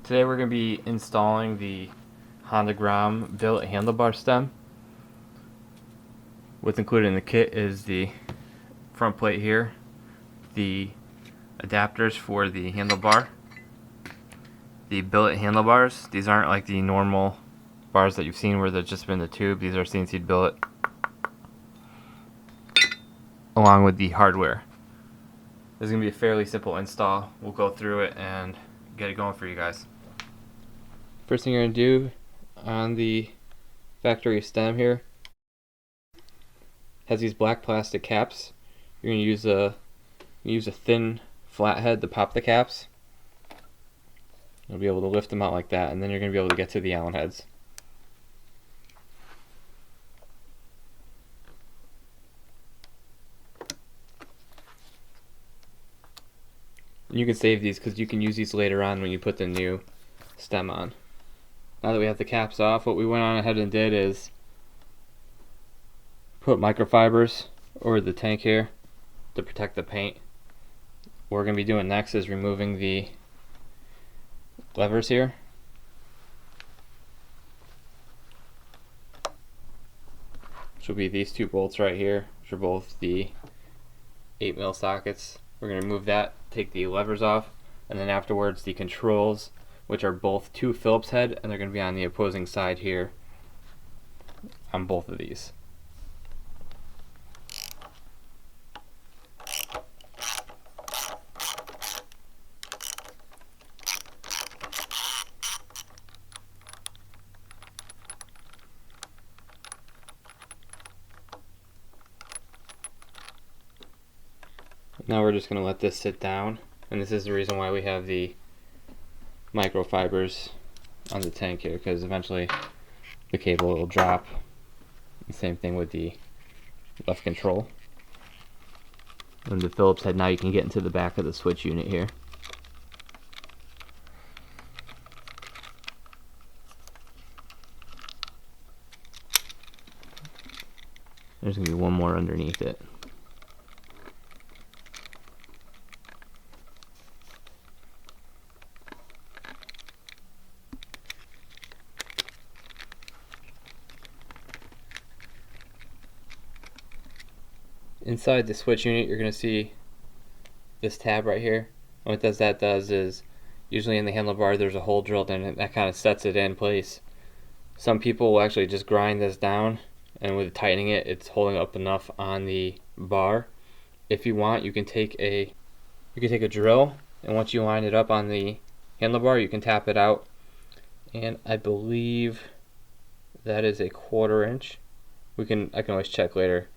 Today we're going to be installing the Honda Grom Billet handlebar stem. What's included in the kit is the front plate here, the adapters for the handlebar, the billet handlebars. These aren't like the normal bars that you've seen where they've just been the tube. These are CNC billet, along with the hardware. This is going to be a fairly simple install. We'll go through it and get it going for you guys. First thing you're going to do on the factory stem here has these black plastic caps. You're going to use a thin flathead to pop the caps. You'll be able to lift them out like that, and then you're going to be able to get to the Allen heads. You can save these because you can use these later on when you put the new stem on. Now that we have the caps off, what we went on ahead and did is put microfibers over the tank here to protect the paint. What we're going to be doing next is removing the levers here. Which will be these two bolts right here, which are both the 8mm sockets. We're going to remove that, take the levers off, and then afterwards the controls, which are both two Phillips head, and they're going to be on the opposing side here on both of these. Now we're just going to let this sit down, and this is the reason why we have the microfibers on the tank here, because eventually the cable will drop. The same thing with the left control. And the Phillips head, now you can get into the back of the switch unit here. There's going to be one more underneath it. Inside the switch unit, you're going to see this tab right here. And what that does is, usually in the handlebar there's a hole drilled in it that kind of sets it in place. Some people will actually just grind this down, and with tightening it, it's holding up enough on the bar. If you want, you can take a drill, and once you line it up on the handlebar, you can tap it out. And I believe that is a 1/4 inch. I can always check later.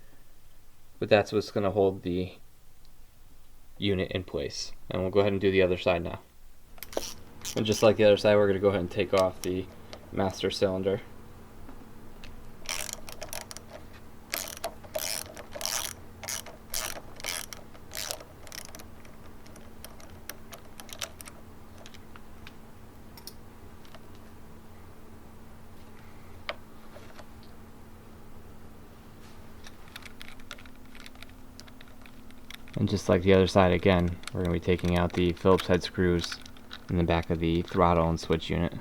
But that's what's going to hold the unit in place. And we'll go ahead and do the other side now. And just like the other side, we're going to go ahead and take off the master cylinder. And just like the other side again, we're going to be taking out the Phillips head screws in the back of the throttle and switch unit.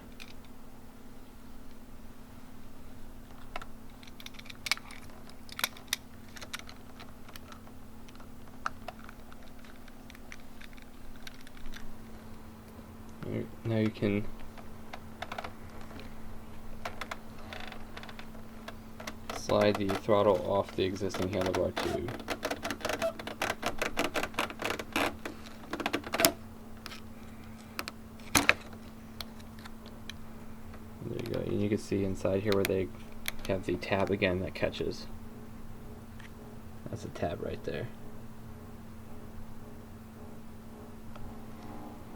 Now you can slide the throttle off the existing handlebar tube. There you go. And you can see inside here where they have the tab again that catches. That's a tab right there.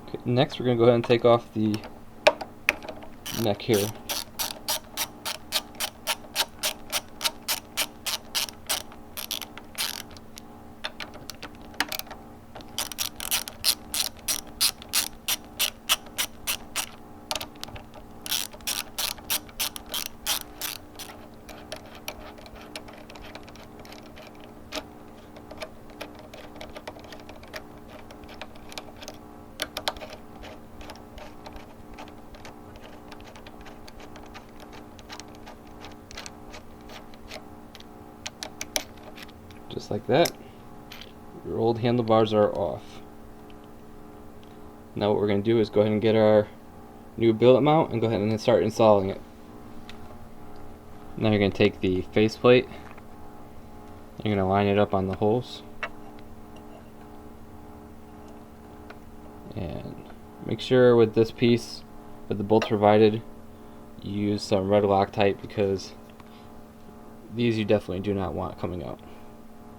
Okay, next we're going to go ahead and take off the neck here. Just like that. Your old handlebars are off. Now what we're going to do is go ahead and get our new billet mount and go ahead and start installing it. Now you're going to take the faceplate, you're going to line it up on the holes, and make sure with this piece, with the bolts provided, you use some red Loctite, because these you definitely do not want coming out.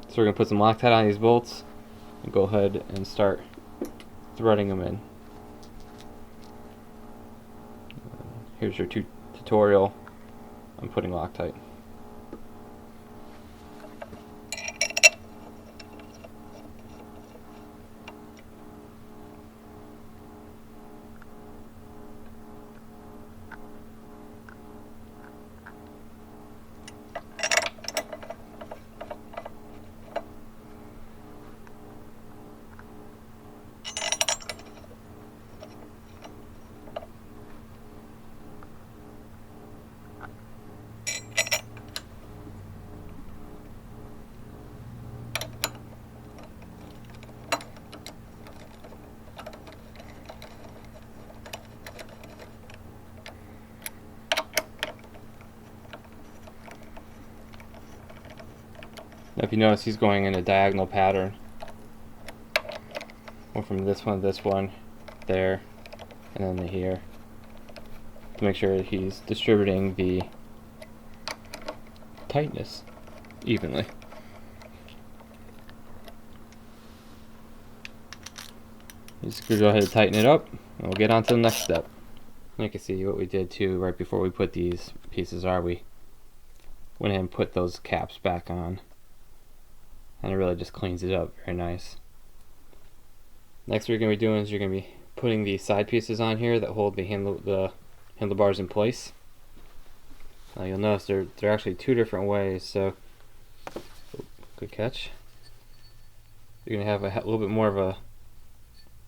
So we're going to put some Loctite on these bolts and go ahead and start threading them in. Here's your tutorial on putting Loctite. Now if you notice, he's going in a diagonal pattern. Went from this one, there, and then to here, to make sure that he's distributing the tightness evenly. Just go ahead and tighten it up, and we'll get on to the next step. You can see what we did too right before we put these pieces on. We went ahead and put those caps back on, and it really just cleans it up very nice. Next, what you're going to be doing is you're going to be putting the side pieces on here that hold the handlebars in place. Now you'll notice they're actually two different ways, so good catch. You're going to have a little bit more of a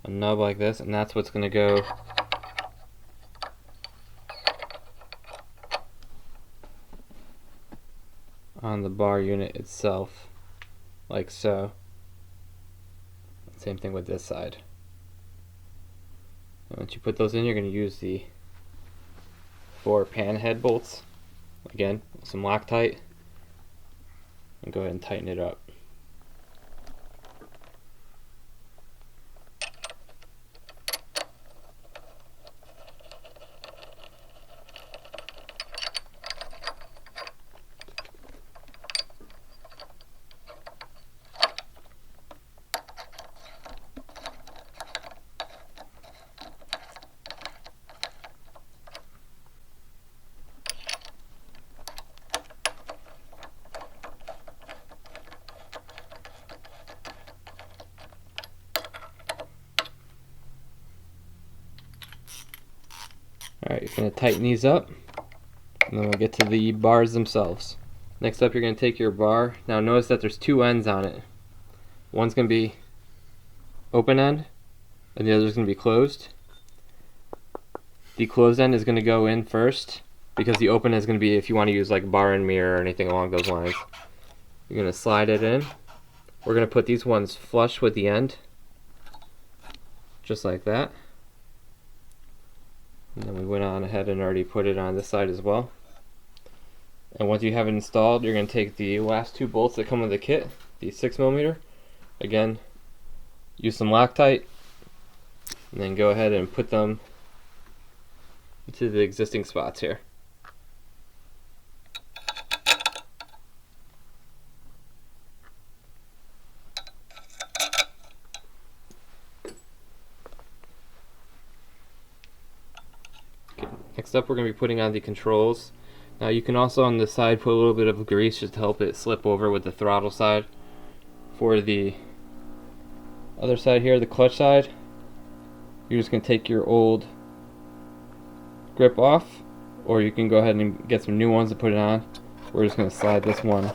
nub like this, and that's what's going to go on the bar unit itself, like so. Same thing with this side. And once you put those in, you're going to use the 4 pan head bolts, again with some Loctite, and go ahead and tighten it up. Alright, you're going to tighten these up, and then we'll get to the bars themselves. Next up, you're going to take your bar. Now notice that there's 2 ends on it. One's going to be open end, and the other's going to be closed. The closed end is going to go in first, because the open end is going to be if you want to use like bar and mirror or anything along those lines. You're going to slide it in. We're going to put these ones flush with the end, just like that. And then we went on ahead and already put it on this side as well. And once you have it installed, you're going to take the last 2 bolts that come with the kit, the 6mm. Again, use some Loctite, and then go ahead and put them into the existing spots here. Next up, we're going to be putting on the controls. Now you can also on the side put a little bit of grease just to help it slip over with the throttle side. For the other side here, the clutch side, you're just going to take your old grip off, or you can go ahead and get some new ones to put it on. We're just going to slide this one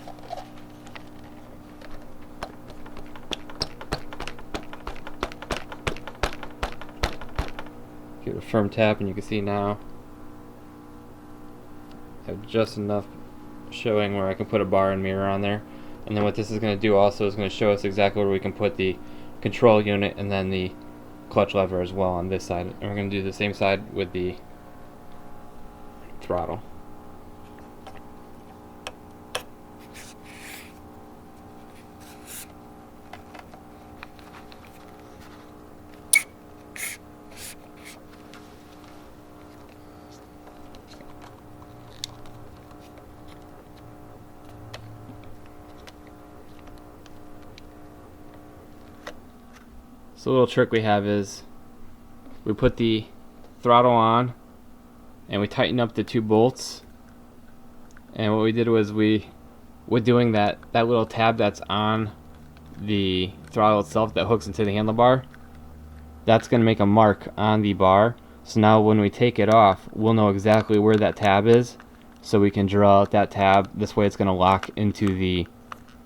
give it a firm tap, and you can see now I have just enough showing where I can put a bar and mirror on there. And then what this is going to do also is going to show us exactly where we can put the control unit and then the clutch lever as well on this side. And we're going to do the same side with the throttle. So a little trick we have is we put the throttle on and we tighten up the two bolts, and what we did was with doing that little tab that's on the throttle itself that hooks into the handlebar, that's going to make a mark on the bar. So now when we take it off, we'll know exactly where that tab is, so we can draw out that tab. This way it's going to lock into the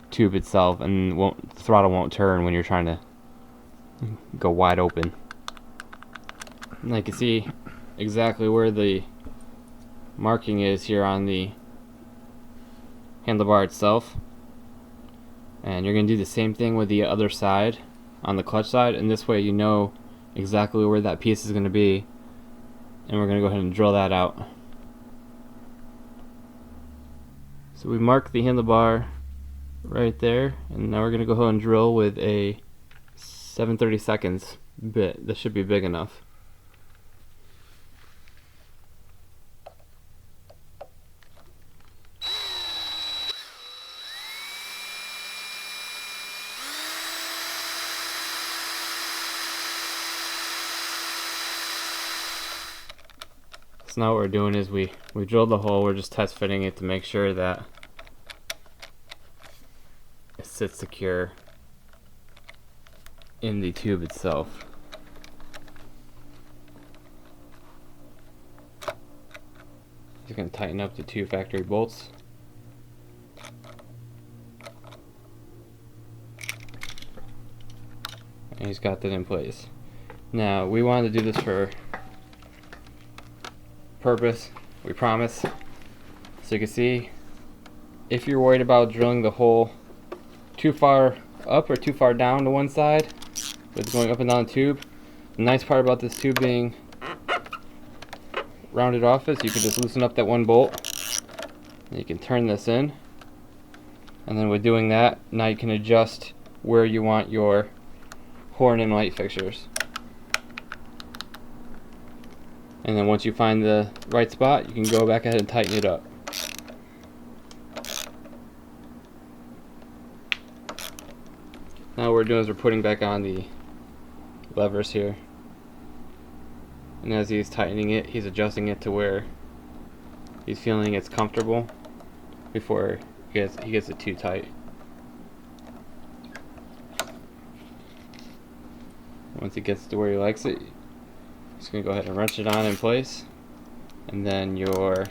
tube itself, and the throttle won't turn when you're trying to go wide open. And you can see exactly where the marking is here on the handlebar itself. And you're going to do the same thing with the other side on the clutch side, and this way you know exactly where that piece is going to be. And we're going to go ahead and drill that out. So we mark the handlebar right there, and now we're going to go ahead and drill with a 7/32 bit. This should be big enough. So now what we're doing is we drilled the hole. We're just test fitting it to make sure that it sits secure in the tube itself. Just going to tighten up the two factory bolts. And he's got that in place. Now we wanted to do this for purpose, we promise. So you can see, if you're worried about drilling the hole too far up or too far down to one side with going up and down the tube, the nice part about this tube being rounded off is you can just loosen up that one bolt and you can turn this in, and then with doing that, now you can adjust where you want your horn and light fixtures. And then once you find the right spot, you can go back ahead and tighten it up. Now what we're doing is we're putting back on the levers here. And as he's tightening it, he's adjusting it to where he's feeling it's comfortable before he gets it too tight. Once he gets to where he likes it, just going to go ahead and wrench it on in place, and then your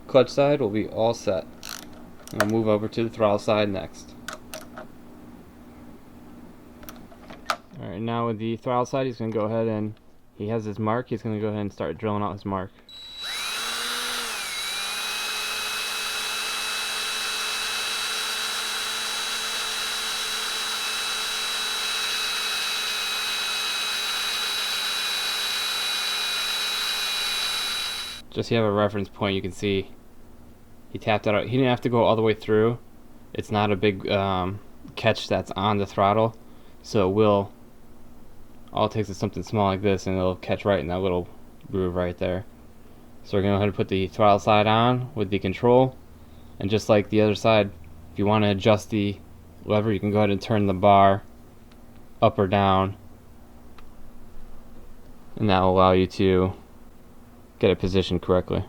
clutch side will be all set. And we'll move over to the throttle side next. Alright, now with the throttle side, he's going to go ahead and he has his mark. He's going to go ahead and start drilling out his mark. Just so you have a reference point, you can see he tapped that out. He didn't have to go all the way through. It's not a big catch that's on the throttle, so it will, all it takes is something small like this and it'll catch right in that little groove right there. So we're going to go ahead and put the throttle side on with the control, and just like the other side, if you want to adjust the lever, you can go ahead and turn the bar up or down, and that will allow you to get it positioned correctly.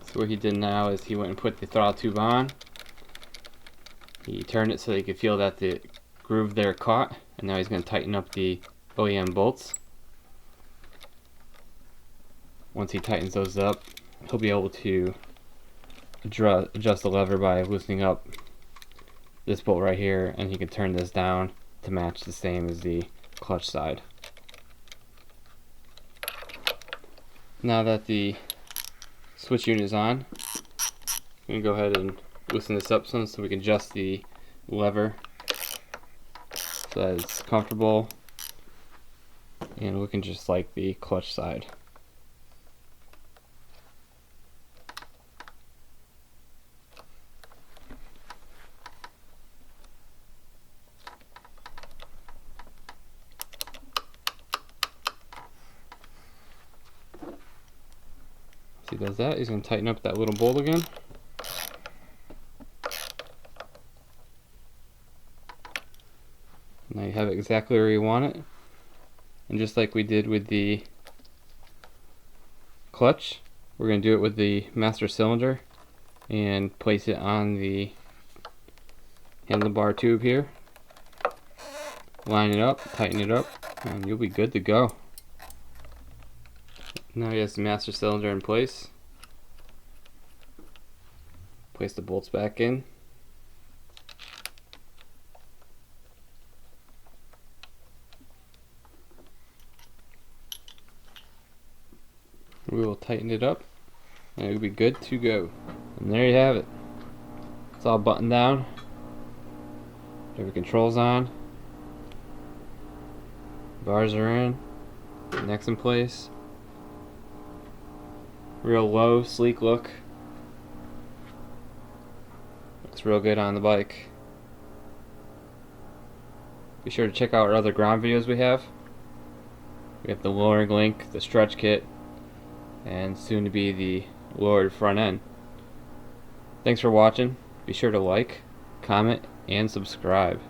So what he did now is he went and put the throttle tube on. He turned it so that you could feel that the groove there caught, and now he's going to tighten up the OEM bolts. Once he tightens those up, he'll be able to adjust the lever by loosening up this bolt right here, and he can turn this down to match the same as the clutch side. Now that the switch unit is on, I'm going to go ahead and loosen this up some so we can adjust the lever so that it's comfortable and looking just like the clutch side. Once he does that, he's going to tighten up that little bolt again. Now you have it exactly where you want it. And just like we did with the clutch, we're going to do it with the master cylinder and place it on the handlebar tube here. Line it up, tighten it up, and you'll be good to go. Now he has the master cylinder in place. Place the bolts back in. We will tighten it up and it'll be good to go. And there you have it. It's all buttoned down. Every control's on. Bars are in. Neck's in place. Real low, sleek look. Looks real good on the bike. Be sure to check out our other Grom videos we have. We have the lowering link, the stretch kit, and soon to be the lowered front end. Thanks for watching. Be sure to like, comment, and subscribe.